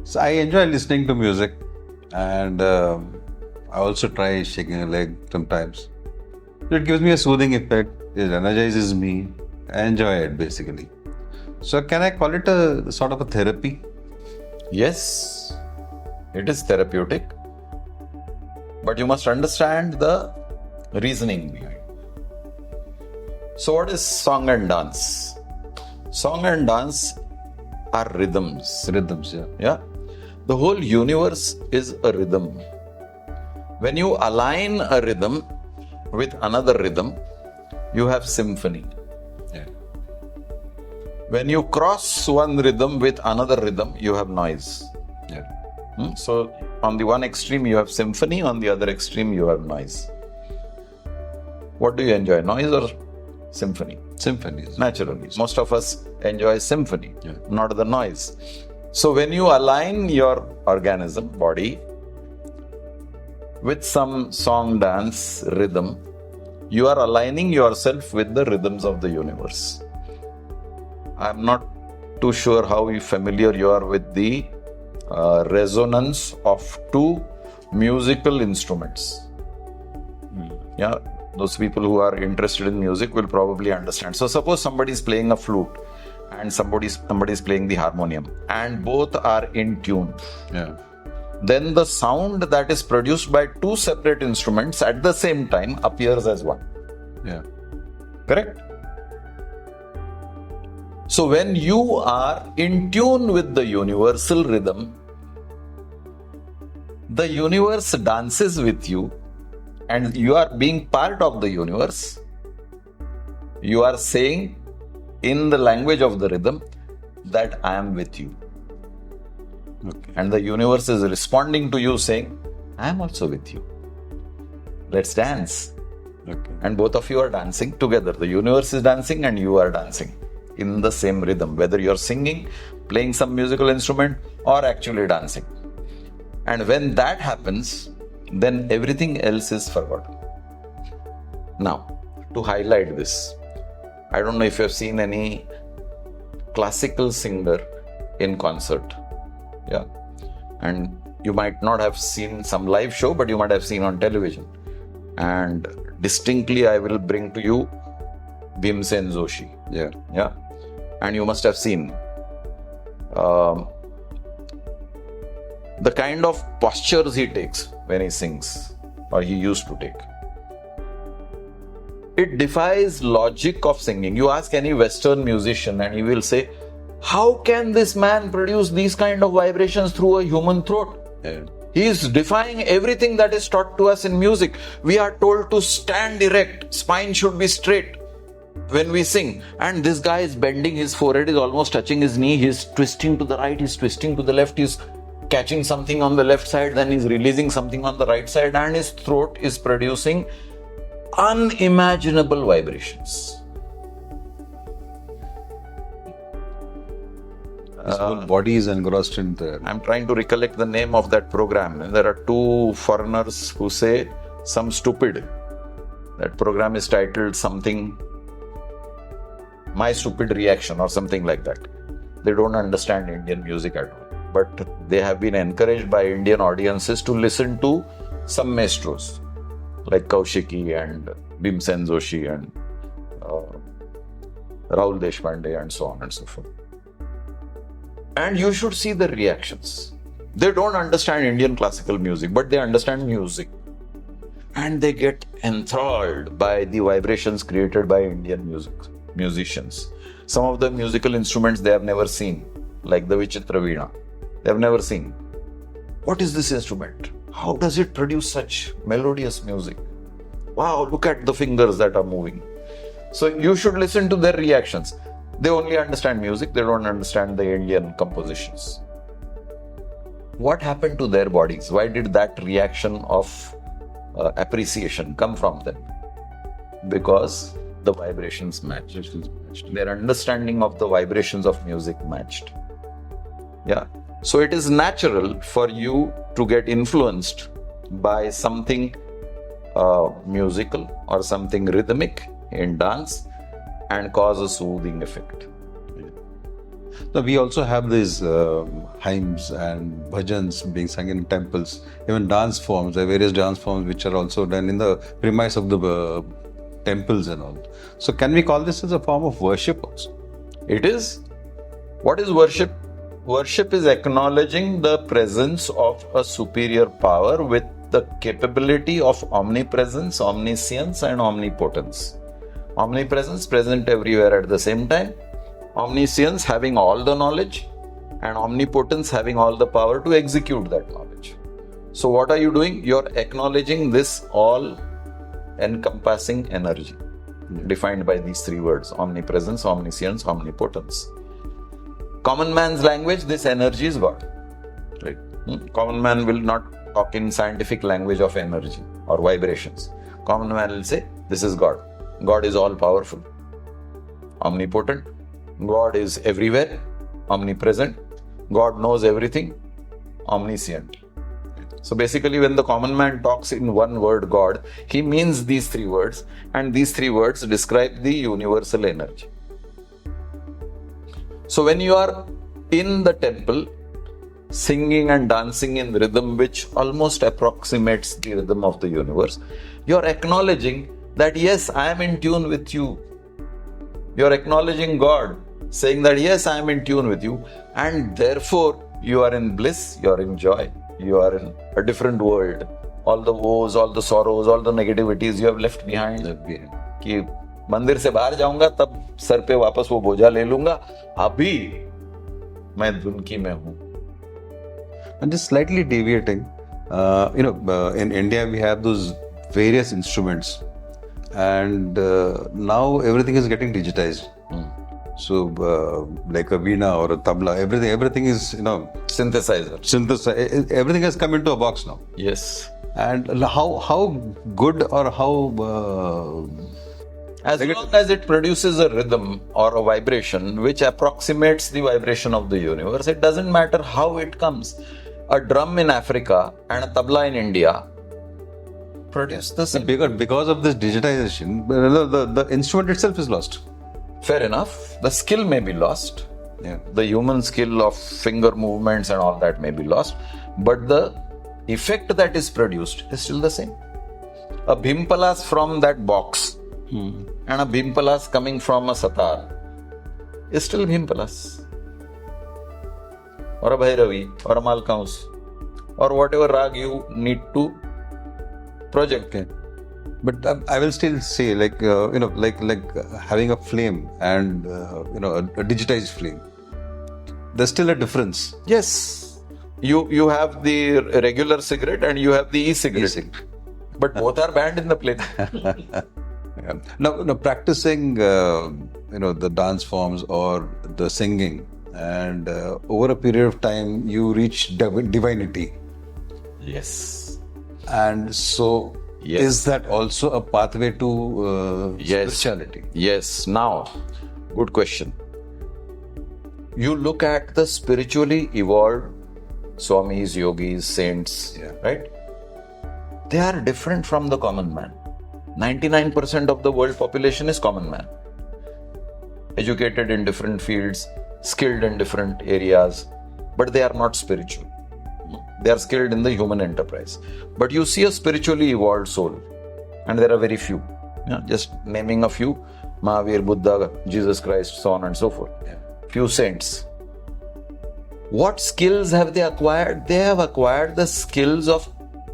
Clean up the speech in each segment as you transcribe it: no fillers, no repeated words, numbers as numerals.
So I enjoy listening to music, and I also try shaking a leg sometimes. It gives me a soothing effect. It energizes me. I enjoy it basically. So can I call it a sort of a therapy? Yes, it is therapeutic, but you must understand the reasoning behind. So what is song and dance? Song and dance are rhythms. Rhythms, yeah. Yeah. The whole universe is a rhythm. When you align a rhythm with another rhythm, you have symphony. Yeah. When you cross one rhythm with another rhythm, you have noise. Yeah. So on the one extreme you have symphony, on the other extreme you have noise. What do you enjoy, noise or symphony? Symphonies. Naturally, most of us enjoy symphony, Yeah. not the noise. So when you align your organism, body, with some song, dance, rhythm, you are aligning yourself with the rhythms of the universe. I'm not too sure how familiar you are with the resonance of two musical instruments. Yeah, those people who are interested in music will probably understand. So suppose somebody is playing a flute and somebody is playing the harmonium, and both are in tune. Yeah. Then the sound that is produced by two separate instruments at the same time appears as one. Yeah. Correct? So when you are in tune with the universal rhythm, the universe dances with you, and you are being part of the universe. You are saying in the language of the rhythm that I am with you. Okay. And the universe is responding to you saying, I am also with you. Let's dance. Okay. And both of you are dancing together. The universe is dancing and you are dancing in the same rhythm, whether you're singing, playing some musical instrument, or actually dancing. And when that happens, then everything else is forgotten. Now, to highlight this, I don't know if you have seen any classical singer in concert. Yeah. And you might not have seen some live show, but you might have seen on television. And distinctly, I will bring to you Bhimsen Joshi. Yeah. Yeah. And you must have seen the kind of postures he takes when he sings, or he used to take. It defies logic of singing. You ask any Western musician and he will say, how can this man produce these kind of vibrations through a human throat? Yeah. He is defying everything that is taught to us in music. We are told to stand erect, spine should be straight when we sing. And this guy is bending, his forehead is almost touching his knee, he's twisting to the right, he's twisting to the left, he's catching something on the left side, then he's releasing something on the right side, and his throat is producing unimaginable vibrations. His whole body is engrossed in there. I'm trying to recollect the name of that program. And there are two foreigners who say some stupid. That program is titled something, My Stupid Reaction or something like that. They don't understand Indian music at all. But they have been encouraged by Indian audiences to listen to some maestros like Kaushiki and Bhimsen Joshi and Rahul Deshpande and so on and so forth. And you should see the reactions. They don't understand Indian classical music, but they understand music. And they get enthralled by the vibrations created by Indian musicians. Some of the musical instruments they have never seen, like the Vichitra Veena. They have never seen. What is this instrument? How does it produce such melodious music? Wow, look at the fingers that are moving. So you should listen to their reactions. They only understand music, they don't understand the Indian compositions. What happened to their bodies? Why did that reaction of appreciation come from them? Because the vibrations matched. Their understanding of the vibrations of music matched. Yeah. So it is natural for you to get influenced by something musical or something rhythmic in dance and cause a soothing effect. So we also have these hymns and bhajans being sung in temples, even dance forms. There are various dance forms which are also done in the premise of the temples and all. So can we call this as a form of worship also? It is. What is worship? Worship is acknowledging the presence of a superior power with the capability of omnipresence, omniscience, and omnipotence. Omnipresence, present everywhere at the same time. Omniscience, having all the knowledge. And omnipotence, having all the power to execute that knowledge. So what are you doing? You're acknowledging this all-encompassing energy, defined by these three words: omnipresence, omniscience, omnipotence. Common man's language, this energy is God. Right. Common man will not talk in scientific language of energy or vibrations. Common man will say, this is God. God is all powerful, omnipotent. God is everywhere, omnipresent. God knows everything, omniscient. So basically, when the common man talks in one word, God, he means these three words, and these three words describe the universal energy. So when you are in the temple, singing and dancing in rhythm which almost approximates the rhythm of the universe, you are acknowledging that yes, I am in tune with you. You are acknowledging God, saying that yes, I am in tune with you, and therefore you are in bliss, you are in joy, you are in a different world. All the woes, all the sorrows, all the negativities you have left behind. कि मंदिर से बाहर जाऊंगा तब sir पे वापस वो बोझा ले लूंगा, अभी मैं धुन की में हूं. And just slightly deviating, in India we have those various instruments, and now everything is getting digitized. So like a veena or a tabla, everything is Synthesizer. Everything has come into a box now. Yes. And how good or how as long as it produces a rhythm or a vibration which approximates the vibration of the universe, it doesn't matter how it comes. A drum in Africa and a tabla in India produce the same. Because of this digitization, the instrument itself is lost. Fair enough. The skill may be lost. Yeah. The human skill of finger movements and all that may be lost. But the effect that is produced is still the same. A bhimpalas from that box and a bhimpalas coming from a satar is still bhimpalas. Or a bhairavi, or a malkaus, or whatever rag you need to project. Okay. But I will still say, like having a flame and a digitized flame, there's still a difference. Yes, you have the regular cigarette and you have the e-cigarette. But both are banned in the plane. Yeah. Now, practicing the dance forms or the singing, and over a period of time you reach divinity. Yes. And so, yes. Is that also a pathway to spirituality? Yes. Now, good question. You look at the spiritually evolved swamis, yogis, saints, right? They are different from the common man. 99% of the world population is common man. Educated in different fields, skilled in different areas, but they are not spiritual. They are skilled in the human enterprise. But you see a spiritually evolved soul, and there are very few. Just naming a few: Mahavir, Buddha, Jesus Christ, so on and so forth. Few saints. What skills have they acquired? They have acquired the skills of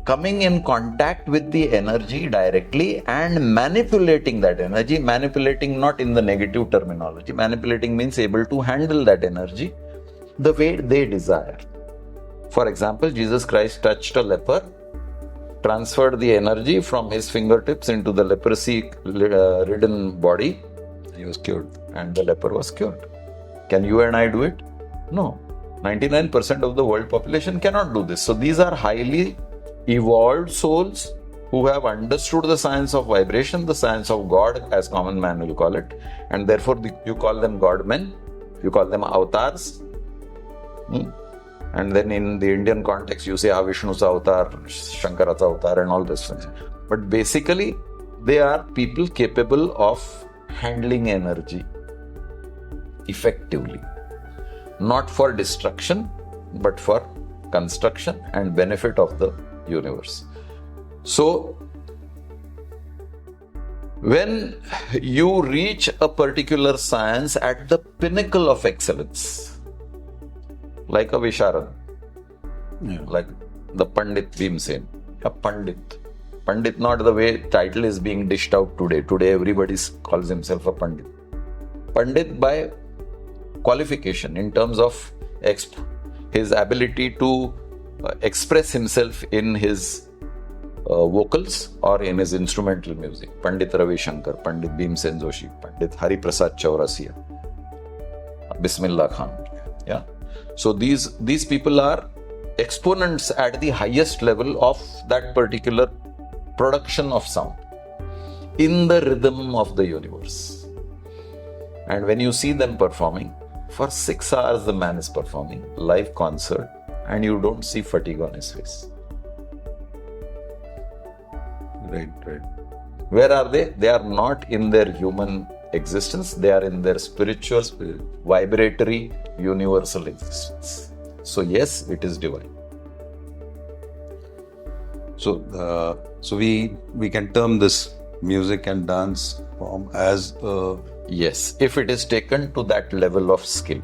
coming in contact with the energy directly and manipulating that energy. Manipulating not in the negative terminology. Manipulating means able to handle that energy the way they desire. For example, Jesus Christ touched a leper, transferred the energy from his fingertips into the leprosy-ridden body. He was cured. And the leper was cured. Can you and I do it? No. 99% of the world population cannot do this. So these are highly evolved souls who have understood the science of vibration, the science of God, as common man will call it. And therefore, you call them God men, you call them avatars. And then in the Indian context, you say Vishnu's avatar, Shankara's avatar, and all this. But basically, they are people capable of handling energy effectively. not for destruction, but for construction and benefit of the universe. So, when you reach a particular science at the pinnacle of excellence, like a Visharad, like the Pandit Bhimsen, a Pandit. Pandit, not the way title is being dished out today. Today everybody calls himself a Pandit. Pandit by qualification in terms of his ability to express himself in his vocals or in his instrumental music. Pandit Ravi Shankar, Pandit Bhimsen Joshi, Pandit Hari Prasad Chaurasia, Bismillah Khan. Yeah. So these people are exponents at the highest level of that particular production of sound in the rhythm of the universe. And when you see them performing, for 6 hours the man is performing live concert and you don't see fatigue on his face. Right. Where are they? They are not in their human existence, they are in their spiritual, vibratory, universal existence. So yes, it is divine. So we can term this music and dance form as a... Yes, if it is taken to that level of skill.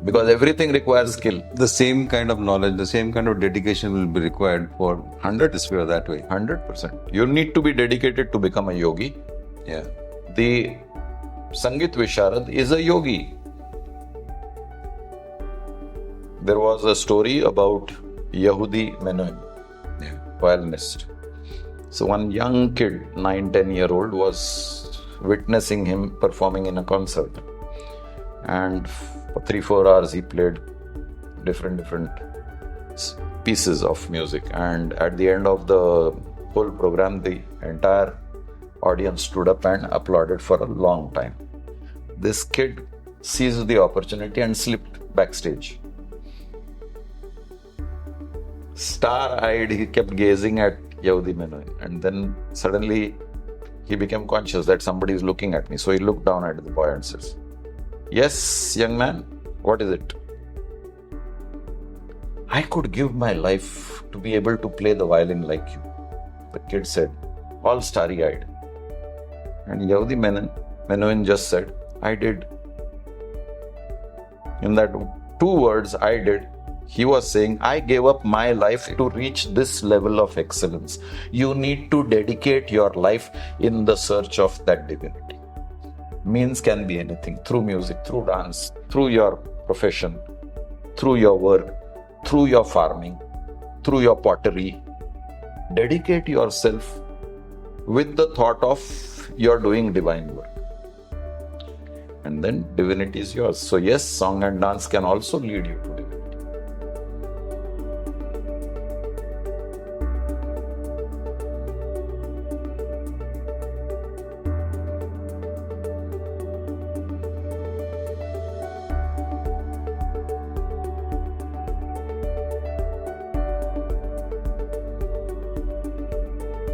Because everything requires skill. The same kind of knowledge, the same kind of dedication will be required for 100 this way or that way. 100%. You need to be dedicated to become a yogi. Yeah. The Sangeet Visharad is a yogi. There was a story about Yehudi Menuhin, violinist. So one young kid, 9-10-year-old, was witnessing him performing in a concert. And for 3-4 hours he played different pieces of music. And at the end of the whole program, the entire audience stood up and applauded for a long time. This kid seized the opportunity and slipped backstage. Star-eyed, he kept gazing at Yehudi Menuhin, and then suddenly he became conscious that somebody is looking at me. So he looked down at the boy and says, "Yes, young man, what is it?" "I could give my life to be able to play the violin like you," the kid said, all starry-eyed. And Yehudi Menuhin just said, "I did." In that 2 words, "I did," he was saying, I gave up my life to reach this level of excellence. You need to dedicate your life in the search of that divinity. Means can be anything, through music, through dance, through your profession, through your work, through your farming, through your pottery. Dedicate yourself with the thought of you're doing divine work. And then divinity is yours. So yes, song and dance can also lead you to divinity.